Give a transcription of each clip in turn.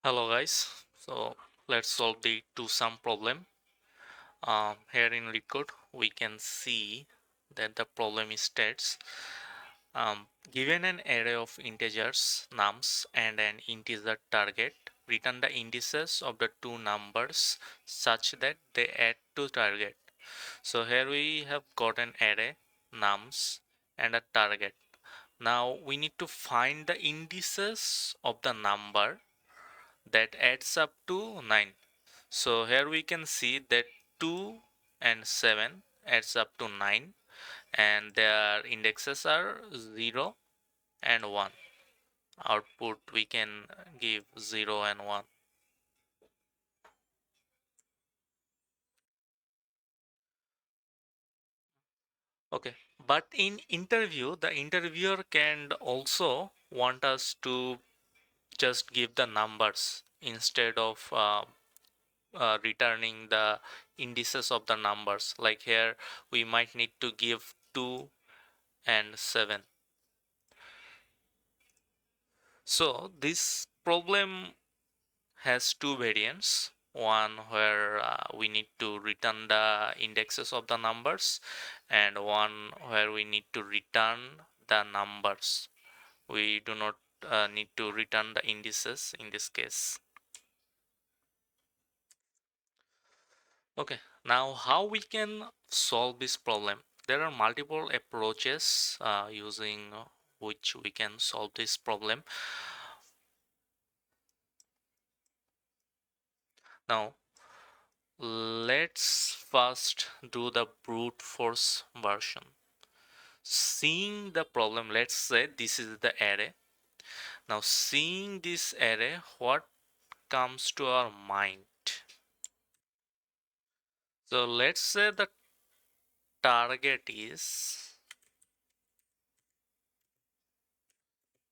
Hello guys, so let's solve the two sum problem. Here in LeetCode we can see that the problem states given an array of integers nums and an integer target, return the indices of the two numbers such that they add to target. So here we have got an array nums and a target. Now we need to find the indices of the number that adds up to 9. So here we can see that 2 and 7 adds up to 9 and their indexes are 0 and 1. Output we can give 0 and 1. Okay, but in interview the interviewer can also want us to just give the numbers instead of returning the indices of the numbers. Like here we might need to give 2 and 7. So this problem has two variants. One where we need to return the indexes of the numbers, and one where we need to return the numbers. We do not need to return the indices in this case. Okay, now how we can solve this problem? There are multiple approaches using which we can solve this problem. Now let's first do the brute force version. Seeing the problem, let's say this is the array. Now seeing this array, what comes to our mind? So let's say the target is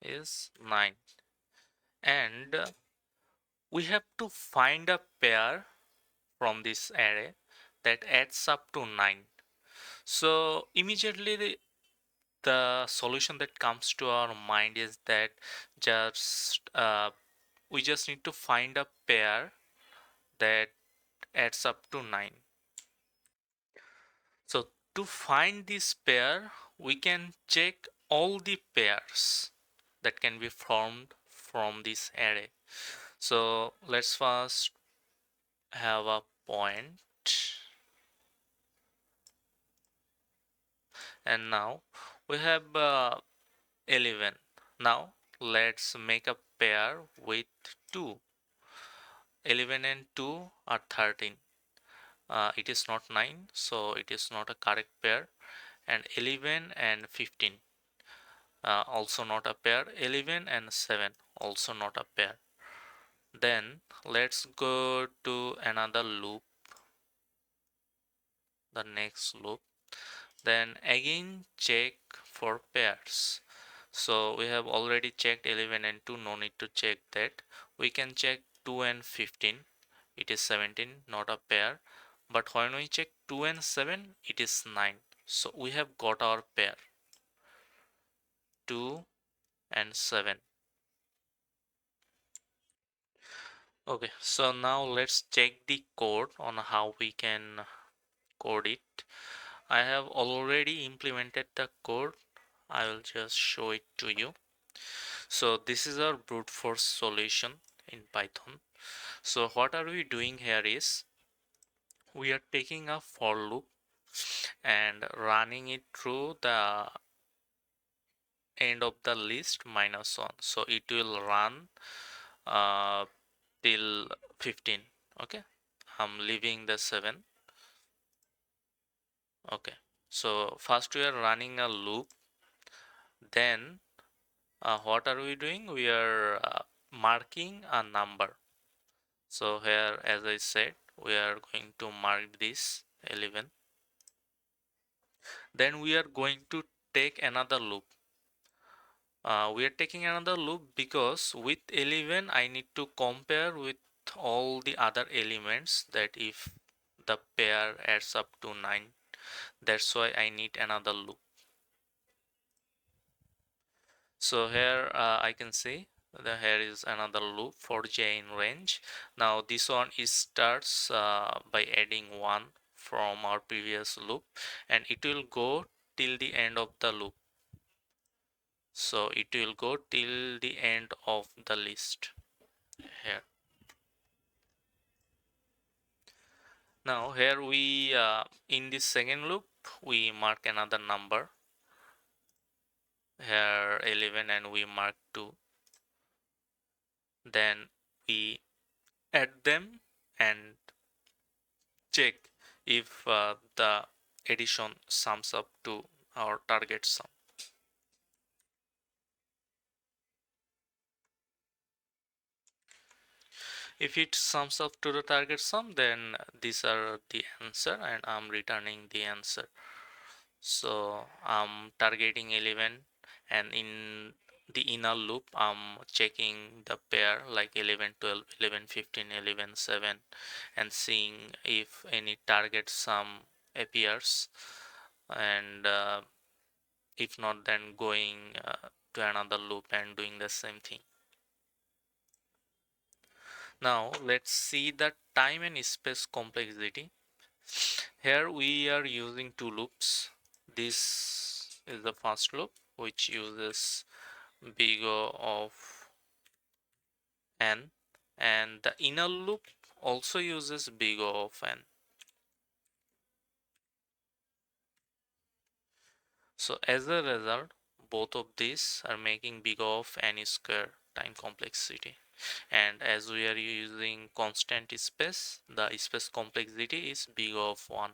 9 and we have to find a pair from this array that adds up to 9. So immediately the solution that comes to our mind is that just we just need to find a pair that adds up to 9. So to find this pair we can check all the pairs that can be formed from this array. So let's first have a point, and now we have 11. Now let's make a pair with 2. 11 and 2 are 13. It is not 9, so it is not a correct pair. And 11 and 15, also not a pair. 11 and 7, also not a pair. Then let's go to another loop, the next loop. Then again check for pairs. So we have already checked 11 and 2, no need to check that. We can check 2 and 15, it is 17, not a pair. But when we check 2 and 7, it is 9. So we have got our pair 2 and 7. Okay, so now let's check the code on how we can code it. I have already implemented the code. I will just show it to you. So this is our brute force solution in Python. So what are we doing here is we are taking a for loop and running it through the end of the list -1. So it will run uh, till 15. Okay, I'm leaving the 7. Okay, so first we are running a loop, then what are we doing? We are marking a number. So here, as I said, we are going to mark this 11. Then we are going to take another loop. We are taking another loop because with 11 I need to compare with all the other elements, that if the pair adds up to 9, that's why I need another loop. So here I can say Here is another loop for j in range. Now this one is starts by adding 1 from our previous loop, and it will go till the end of the loop. So it will go till the end of the list here. Now here we in this second loop we mark another number here 11, and we mark 2. Then we add them and check if the addition sums up to our target sum. If it sums up to the target sum, then these are the answer, and I'm returning the answer. So I'm targeting 11, and in the inner loop I'm checking the pair like 11 12 11 15 11 7 and seeing if any target sum appears, and if not, then going to another loop and doing the same thing. Now let's see the time and space complexity. Here we are using two loops. This is the first loop, which uses big O of n, and the inner loop also uses big O of n. So as a result, both of these are making big O of n square time complexity. And as we are using constant space, the space complexity is big O of 1.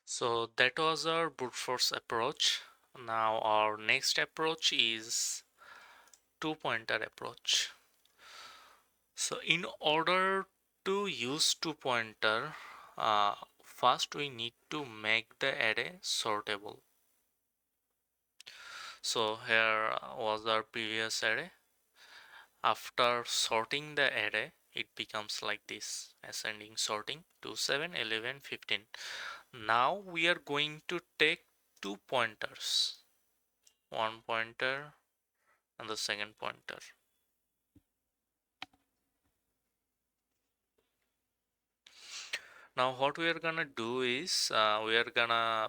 So that was our brute force approach. Now our next approach is two pointer approach. So in order to use two pointer, first we need to make the array sortable. So here was our previous array. After sorting the array, it becomes like this, ascending sorting 2 7 11 15. Now we are going to take two pointers, one pointer and the second pointer. Now what we are gonna do is we are gonna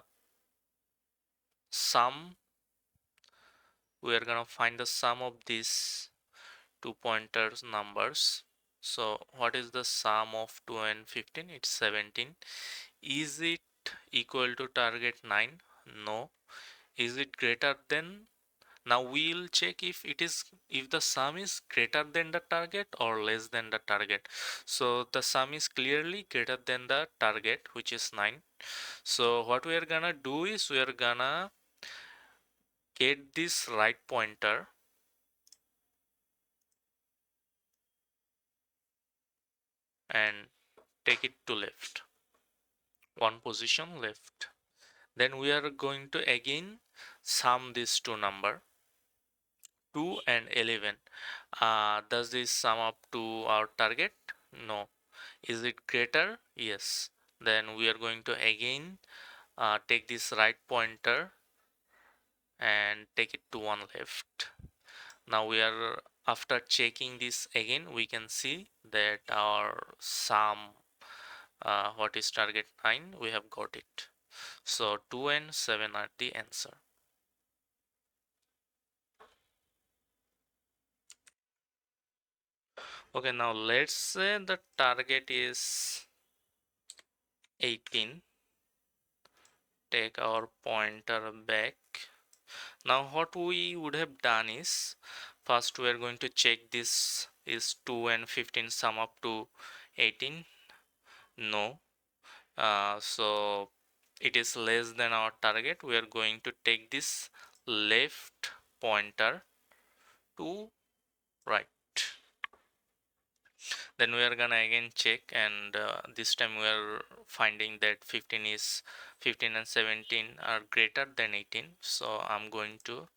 find the sum of these two pointers numbers. So what is the sum of 2 and 15? It's 17. Is it equal to target 9? No. Is it greater than? Now we'll check if the sum is greater than the target or less than the target. So the sum is clearly greater than the target, which is 9. So what we are gonna do is we are gonna get this right pointer and take it to left, one position left. Then we are going to again sum these two number, 2 and 11. Does this sum up to our target? No. Is it greater? Yes. Then we are going to again take this right pointer and take it to one left. Now we are, after checking this again, we can see that our sum, what is target 9, we have got it. So 2 and 7 are the answer. Okay, now let's say the target is 18. Take our pointer back. Now what we would have done is, first we are going to check this is 2 and 15 sum up to 18. No. So it is less than our target. We are going to take this left pointer to right. Then we are gonna again check, and this time we are finding that 15 and 17 are greater than 18. So I'm going to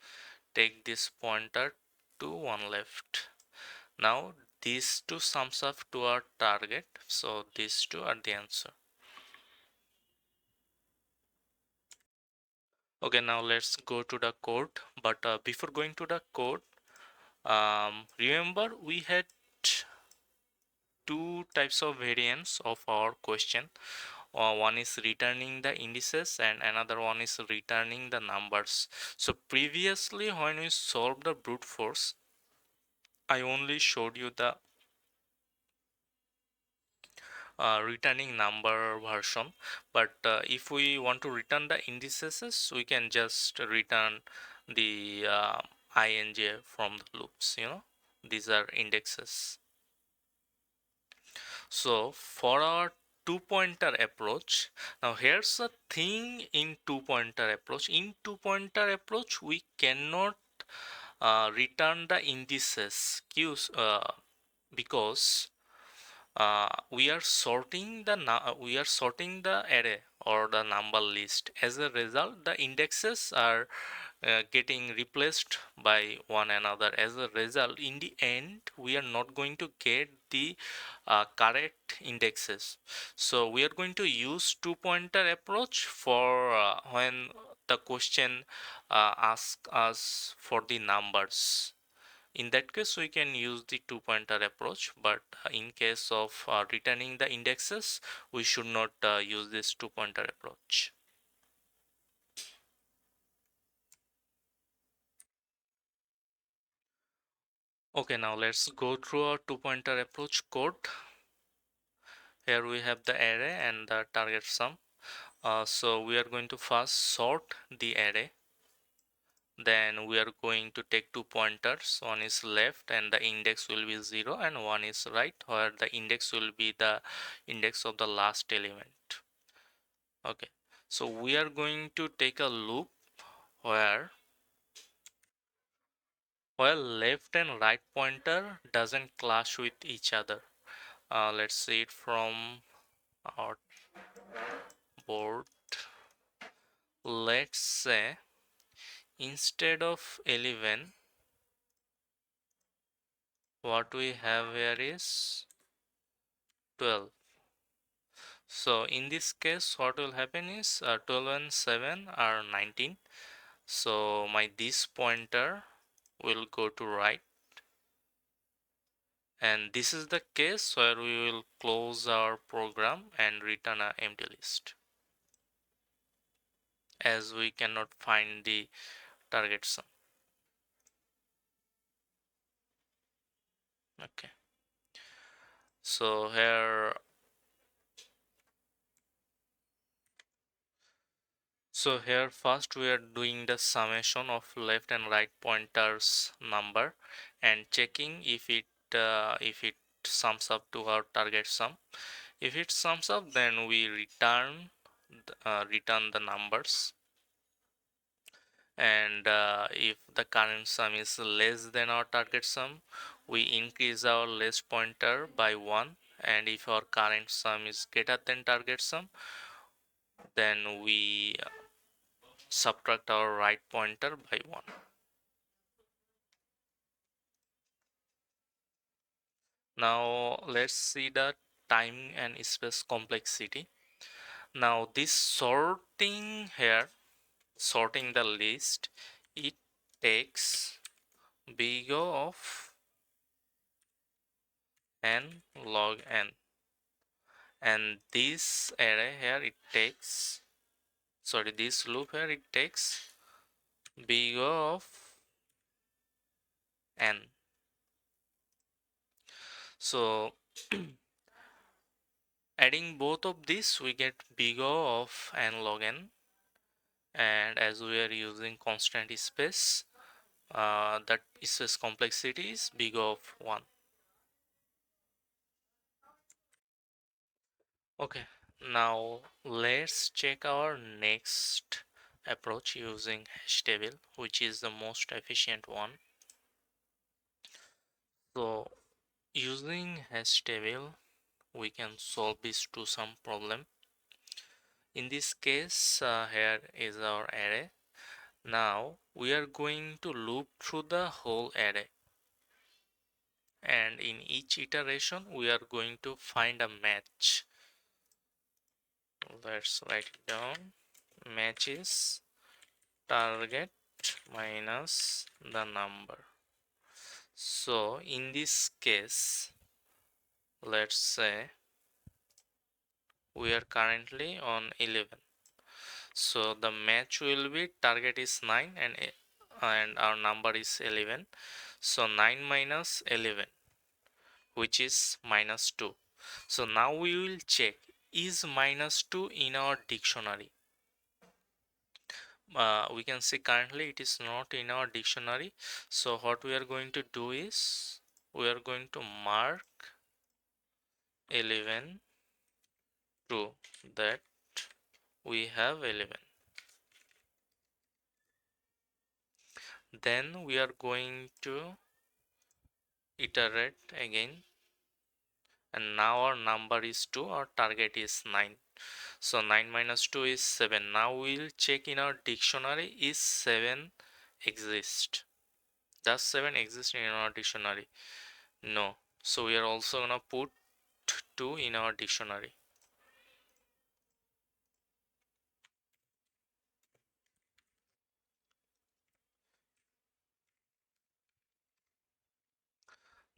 take this pointer to one left. Now these two sums up to our target, so these two are the answer. Okay, now let's go to the code. But before going to the code, remember we had two types of variants of our question. One is returning the indices and another one is returning the numbers. So previously when we solved the brute force, I only showed you the returning number version, but if we want to return the indices, we can just return the ing from the loops, these are indexes. So for our two pointer approach, now here's the thing. In two pointer approach we cannot return the indices queues, because we are sorting the array or the number list. As a result, the indexes are getting replaced by one another. As a result, in the end we are not going to get the correct indexes. So we are going to use two pointer approach for when the question asks us for the numbers. In that case we can use the two pointer approach, but in case of returning the indexes, we should not use this two pointer approach. Okay, now let's go through our two pointer approach code. Here we have the array and the target sum. So we are going to first sort the array. Then we are going to take two pointers. One is left and the index will be 0, and one is right where the index will be the index of the last element. Okay, so we are going to take a loop where left and right pointer doesn't clash with each other. Let's see it from our board. Let's say instead of 11, what we have here is 12. So in this case what will happen is 12 and 7 are 19. So my this pointer will go to right, and this is the case where we will close our program and return an empty list, as we cannot find the target sum. Okay, so here first we are doing the summation of left and right pointers number and checking if it sums up to our target sum. If it sums up, then we return the numbers, and if the current sum is less than our target sum, we increase our list pointer by 1, and if our current sum is greater than target sum, then we subtract our right pointer by 1. Now let's see the time and space complexity. Now this sorting here, sorting the list, it takes big O of n log n, and this array here it takes, sorry, this loop here it takes big O of n. So adding both of these we get big O of n log n, and as we are using constant space, that space complexity is big O of 1. Okay, now let's check our next approach using hash table, which is the most efficient one. So using hash table we can solve this to some problem. In this case, here is our array. Now we are going to loop through the whole array, and in each iteration we are going to find a match. Let's write it down. Matches target minus the number. So in this case, let's say we are currently on 11. So the match will be target is 9 and our number is 11. So 9 minus 11, which is minus 2. So now we will check, is minus 2 in our dictionary? We can see currently it is not in our dictionary. So what we are going to do is we are going to mark 11 true, that we have 11. Then we are going to iterate again, and now our number is 2, our target is 9. So 9 minus 2 is 7. Now we'll check in our dictionary, is 7 exist? Does 7 exist in our dictionary? No. So we are also gonna put 2 in our dictionary.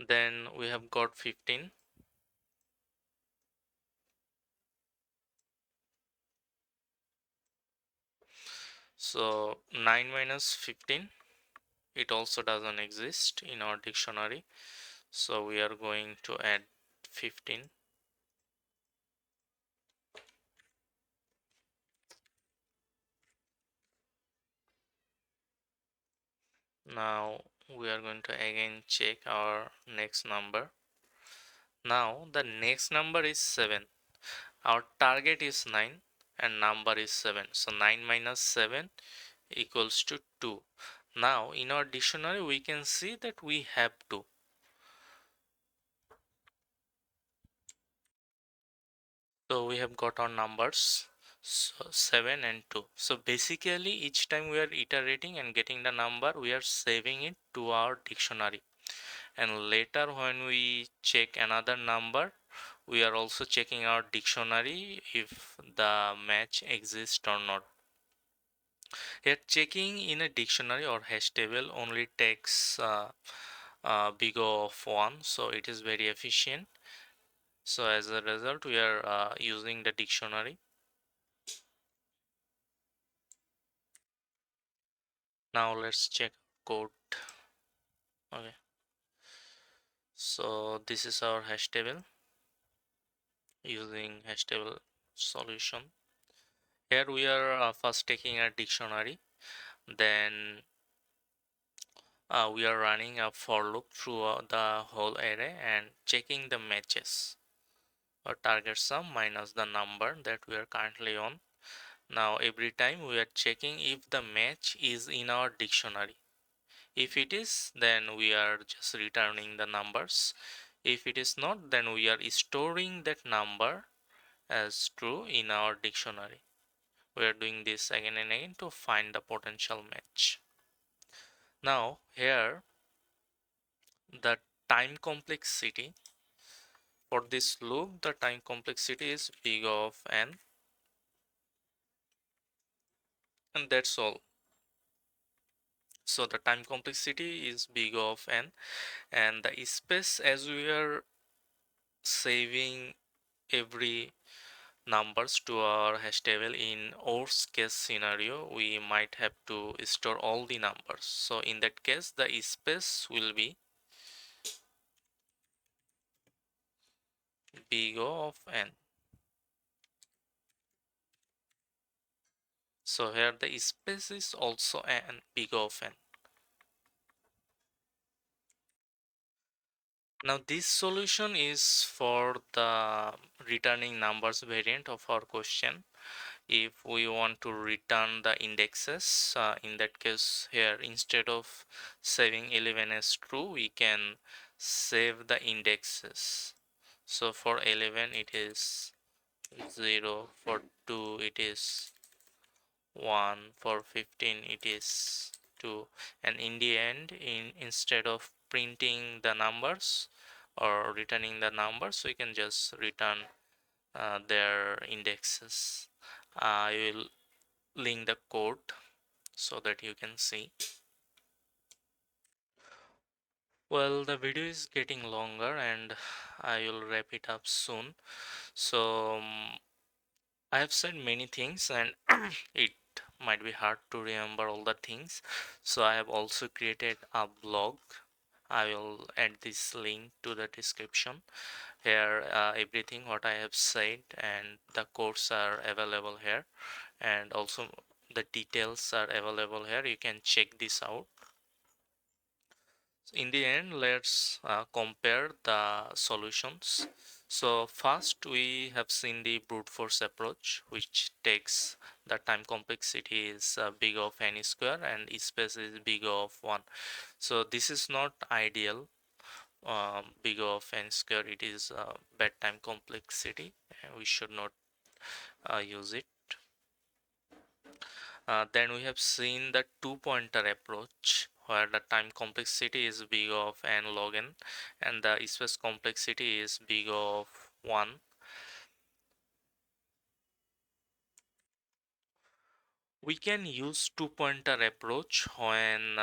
Then we have got 15. So 9 minus 15, it also doesn't exist in our dictionary. So we are going to add 15. Now we are going to again check our next number. Now the next number is 7. Our target is 9 and number is 7. So 9 minus 7 equals to 2. Now in our dictionary we can see that we have 2. So we have got our numbers, so 7 and 2. So basically each time we are iterating and getting the number, we are saving it to our dictionary. And later when we check another number, we are also checking our dictionary if the match exists or not. Here checking in a dictionary or hash table only takes big O of 1, so it is very efficient. So as a result we are using the dictionary. Now let's check code. Okay, so this is our hash table using hash table solution. Here we are first taking a dictionary, then we are running a for loop through the whole array and checking the matches or target sum minus the number that we are currently on. Now every time we are checking if the match is in our dictionary. If it is, then we are just returning the numbers. If it is not, then we are storing that number as true in our dictionary. We are doing this again and again to find the potential match. Now here the time complexity for this loop, the time complexity is big of n, and that's all. So the time complexity is big of n, and the space, as we are saving every numbers to our hash table, in worst case scenario we might have to store all the numbers. So in that case the space will be big O of n. So here the space is also n, big O of n. Now this solution is for the returning numbers variant of our question. If we want to return the indexes, in that case here instead of saving 11 as true, we can save the indexes. So for 11 it is 0, for 2 it is 1, for 15 it is 2, and in the end, instead of printing the numbers or returning the numbers, we can just return their indexes. I will link the code so that you can see. Well, the video is getting longer and I will wrap it up soon. So I have said many things and it might be hard to remember all the things. So I have also created a blog. I will add this link to the description. Here everything what I have said and the course are available here, and also the details are available here. You can check this out. In the end, let's compare the solutions. So first we have seen the brute force approach, which takes the time complexity is big of n square and space is big of 1. So this is not ideal. Big of n square, it is bad time complexity, and we should not use it. Then we have seen the two-pointer approach where the time complexity is big of n log n and the space complexity is big of 1. We can use two-pointer approach when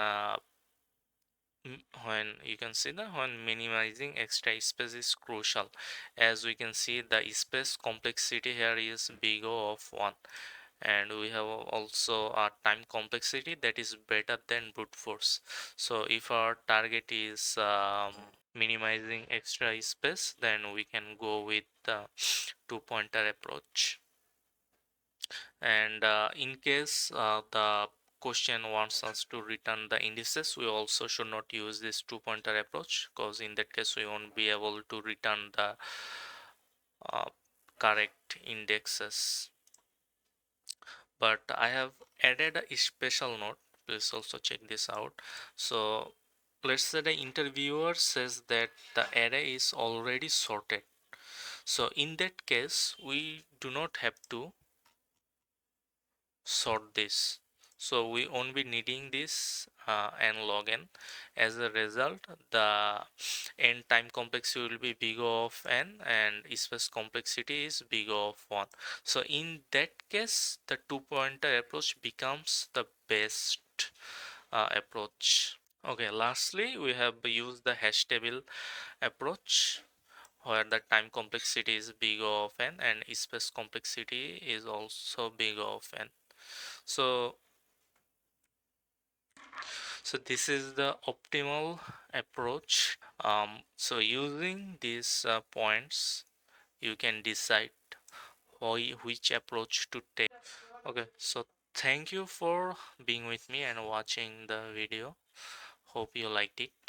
you can see that when minimizing extra space is crucial. As we can see, the space complexity here is big of 1, and we have also a time complexity that is better than brute force. So if our target is minimizing extra space, then we can go with the two-pointer approach. And in case the question wants us to return the indices, we also should not use this two-pointer approach, because in that case we won't be able to return the uh, correct indexes. But I have added a special note. Please also check this out. So let's say the interviewer says that the array is already sorted. So in that case, we do not have to sort this. So we won't be needing this n log n. As a result, the n time complexity will be big of n and space complexity is big of 1. So in that case, the two-pointer approach becomes the best approach. Okay, lastly, we have used the hash table approach where the time complexity is big of n and space complexity is also big of n. So this is the optimal approach. So using these points, you can decide which approach to take. Okay, so thank you for being with me and watching the video. Hope you liked it.